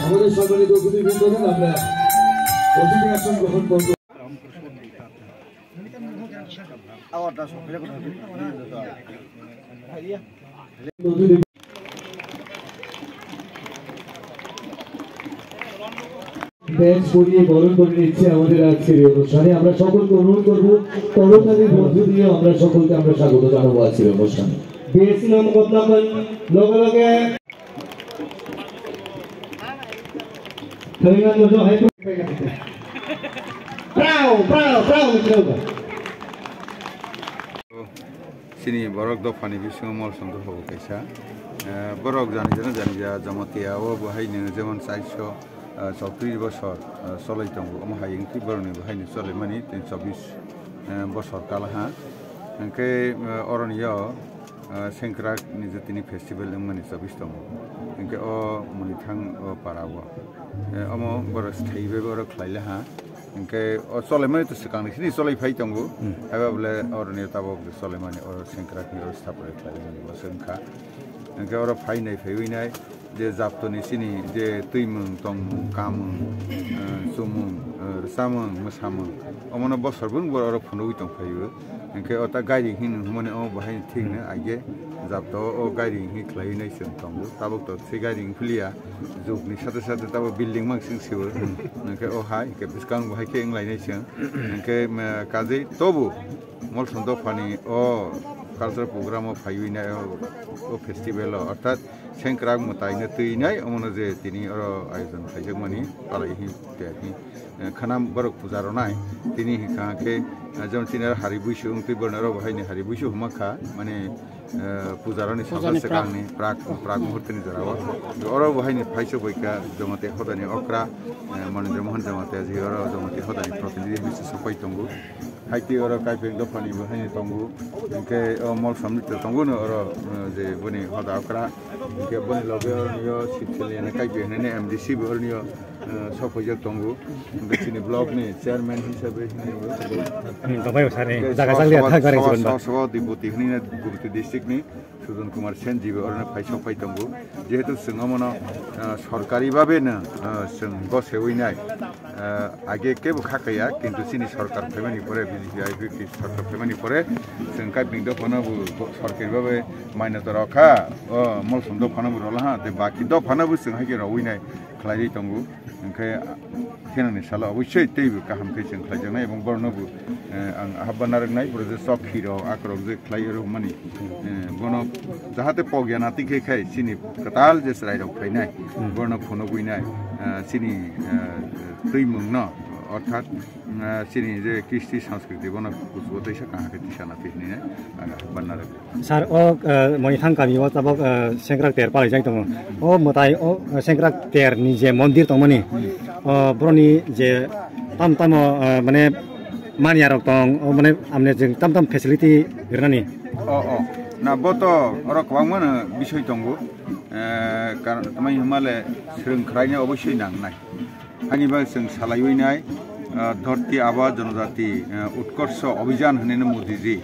আমাদের সম্মানিত অতিথিবৃন্দগণ আমরা অতিথি আসন গ্রহণ করব। ব্যাচ পরিয়ে বরণ করে নিচ্ছে আমাদের আজকের এই অনুষ্ঠানে। আমরা সকলকে অনুরোধ করবো করতালির মধ্য দিয়ে আমরা সকলকে আমরা স্বাগত জানাবো আজকের অনুষ্ঠানে। বিএসসি নাম বদলাবেন লগে লগে Keringan musuh itu. Prau gitu. Sini borok dofani bising mall sonto hobo kaisa. Borok jani ja jamatia o bahai ne jemon 434 বছর চলাই দंगो am haying ti boroni bahai ne chole mani 324 বছর kalaha enke oroniyo Sengkrak nijatini festival mani 24 dंगो enke o munithang o parawo amo bor sthaibe bor khlaila ha enke o chole mani to sikang sini cholai phai dंगो aba bole oroniyo tabok chole mani o Sengkrak ni stapre khlaila mani wasengkha enke ora phai nai phei nai je japtoni sini je tuimung tongmung kamung sumung samung musamung omono bosorbun bor ora phunoi tongphaiyo enke ota gairi hin humane o bahai thingna age japto o gairi hi khlai nai sing tongo tabok to se gairi phliya jogni sate sate tabo building mang sing siwo enke o hai ke biskang bahai ke englai nai sing enke kaje tobu mol sondo phani o cultural program of Hayuina o festival অর্থাৎ Sengkrak mutaine tuinai omono je tini oro ayojon khaijakmani palaihi tehi khanam borok pujaro nai tini hika ke jon tinar hari buisu ungti bornaro bahai ni hari buisu humakha mane pujaroni sakal sekangni prak muhurtini jarawa oro bahai ni phaisa boika jomate hodani okra Manindra Mohan jamate ji oro jomate hodani protinidhi bisu sapai tongu haiti oro kaipeng dofani bahai ni tongu ke mol samnit tongu no oro je boni hoda okra ke boni loge niyo sipseli ne kaipeng ne MDC bor niyo sopojak tongu besini blog ni chairman hisabe ni babai usane jaga jangli atha gare jibon ba sawa deputy ni Gurti district ni Sudan Kumar Sen jibe orna phai sopai tongu jehetu singamono সরকারি ভাবে না বসে হইনাই আগে কেবো খাকাইয়া কিন্তু চিনি সরকার ফেমানি পরে BJP সরকার ফেমানি পরে जों কাইপিং দফানাবো সরকারি ভাবে মাইনাত রাখা মলসম দফানাবো রলাহা তে বাকি দফানাবো जों হাইকে রাউইনাই খালাই দंगो ओंखाय खेनानि साला अबশ্যই तैबो गाहाम जों खालायजानाय এবং বর্ণবো आं हाबबाना रोंनाय बरजे सखिरो आक्रब जे खालायो मानि बन जाहाते पगियानाति खाय सिनि कताल जे रायराव फैनाय बर्ण फनो बुइनाय सिनि दैमुं न अर्थात सिनि जे कृष्टि संस्कृति बन कुसबोदैसा काहाके दिसाना फैनि आं हाबबाना रों सार ओ मनि थांगामि ओ ताबक सेंग्राक तेर पालाय जाय दङ ओ मताय ओ सेंग्राक तेर नि जे मन्दिर दङमनि ब्रनि जे ताम माने मानियारक दं माने आमने जों ताम फेसिलिटी हेरनानि ना बतो अरक वांगमन बिसय दंगो कारण तमाय हमाले सोलोंख्रायनो अबশ্যই नांनाय आंनिबा जों सालायनाय धरती आबा जनजाति उत्कर्ष अभियान होननो मोदीजी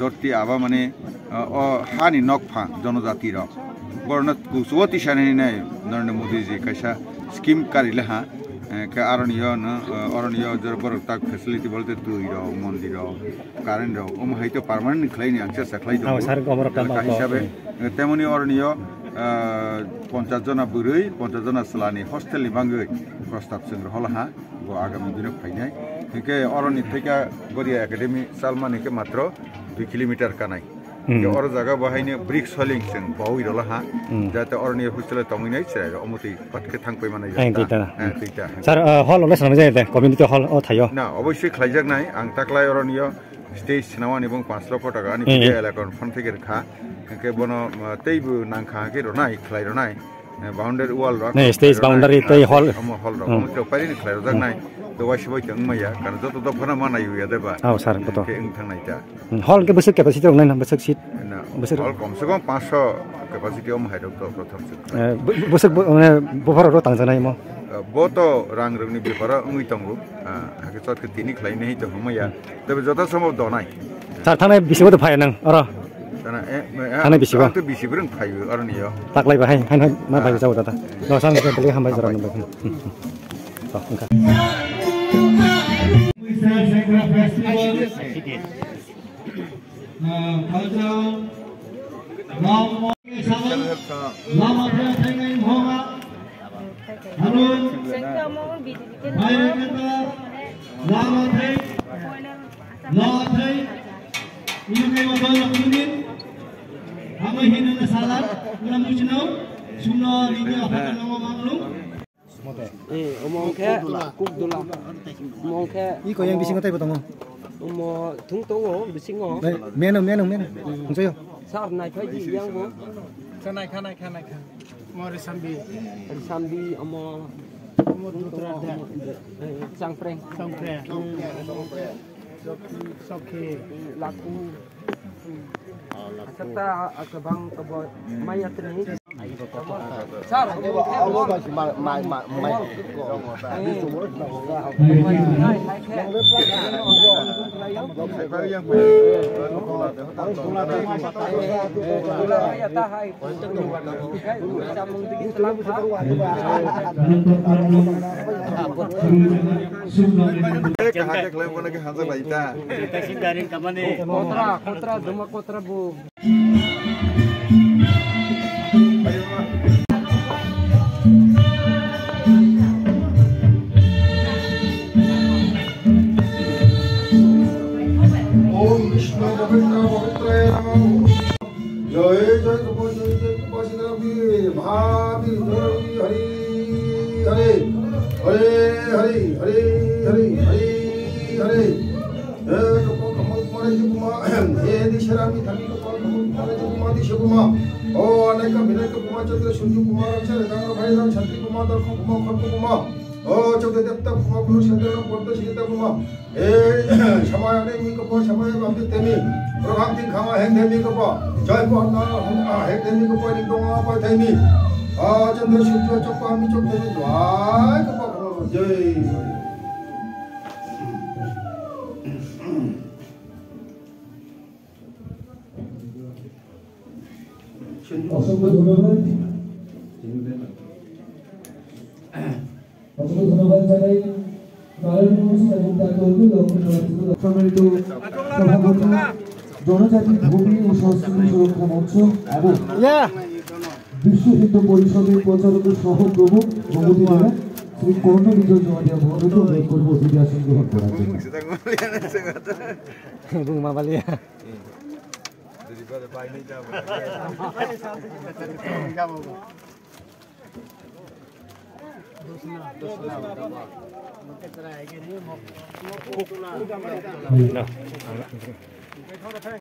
धरती आबा माने हानि नकफा जनजाति र बर्ण कुसवती सानैनाय नरेन्द्र मोदीजी कैसा स्किम कारिलाहा के अरण्य जर बरक फेसिलिटी बोलते तुई रो मंदिर रो कारेन्ट रो ओम हाइतो परमानेंट खलायनि आंसे साखलाय दं हिसाबै तेमनि अरण्य 50 जना बुरै 50 जना सलानि हस्टेलनि बांगै प्रस्ताव जों रहलाहा गो आगामी दिनाव फायनाय के अरण्य थैका गरिया एकाडेमी सालमानि के मात्र 2 किलोमीटर कानाय के और जगह बाहायनो ब्रिक सलिं जों बावै रहलाहा जाते अरण्य हस्टेल तंगिनाय छाय अमति पटके थांपै मानाय दैता सर हल ओले सामने जाय दे कम्युनिटी हल ओ थायो ना अवश्य खलायजाकनाय आं ताकलाय अरण्य स्टेज सिनावान এবং 5 লক্ষ টাকা আনি এলাকার ফোন থেকে খা के बन तैबो नांखा के रनाय खलाय रनाय बाउंडारी वाल रक नै स्टेज बाउंडारी तै हल हल रक मत पारिनि खलाय रजाकनाय तो वासिबाय जों माया कारण जत दफना मानाय या देबा सार बत के ओं थांनायता हल के बसक केपासिटी रंनाय ना बसक सीट बसक हल कम से कम 500 केपासिटी हम हाइदक तो प्रथम बसक माने बफार रो तांजानाय म boto rang rangni bepara ungui tongo hake chot ke tini khlaini hei to homaya tebe jota somo donai Sar thane bisibo to phai nang oro dana Thane bisibo? to bisibreng phayu arniyo taklai ba hai han ma phai jaw ta no sang ke beli hambai jaran ba to engka cultural lama thay hoga harun lama thay ini kay mabal kunin ang hinan na salat ulam musno suno linya apa nama manglung omong khe kuk dula omong khe iko yang bising tai botong omo thung tongo bisingo meno ngsoyo sar nai phai ji yang bo Kanai Mori sambi omo sangpreng Soke laku serta akabang kebo mayat ni sar kahake klaim kona ke hansa baita kontra duma kontra bu Om Vishnu Pavitra Namo Jai Jai Kapasinabi Bhavi Hari Hari Hari Hari Hari Hari Hari Hari Kapal Kamal Kumar Kumar Hedi Sharami Thani Kapal Kamal Kumar Kumar Kumar Oh Aneka Vineka Kumar Chandra Surya Kumar Akshara Danga Bhairam Chhatri Kumar Darko Kumar Khattu Kumar Oh Chandra Devta Kumar Guru Chandra Porta Sita Kumar Shamaya Ne Mi Kapal Shamaya Bambi Temi Prabhakti Khama Heng Demi Kapal Jai Bhana Heng Demi Kapal Nikdonga Pa Temi Chandra Surya Chokpa Mi Chok Temi Jai Kapal Kumar Jai অসংখ্য ধন্যবাদ জানাই নারায়ণ অনুষ্ঠান এবং তার কর্মী সম্মানিত সভাপতি জনজাতি ভূমি ও সংস্কৃতি সুরক্ষা মঞ্চ এবং বিশ্ব হিন্দু পরিষদের প্রচারক সহ প্রমুখ ভগবতী জেলা শ্রী কর্ণ বিজয় জমাতিয়া মহোদয়কে অনুরোধ করবো অতিথি আসন গ্রহণ করার জন্য bung mabalia daripada pai ni jauh no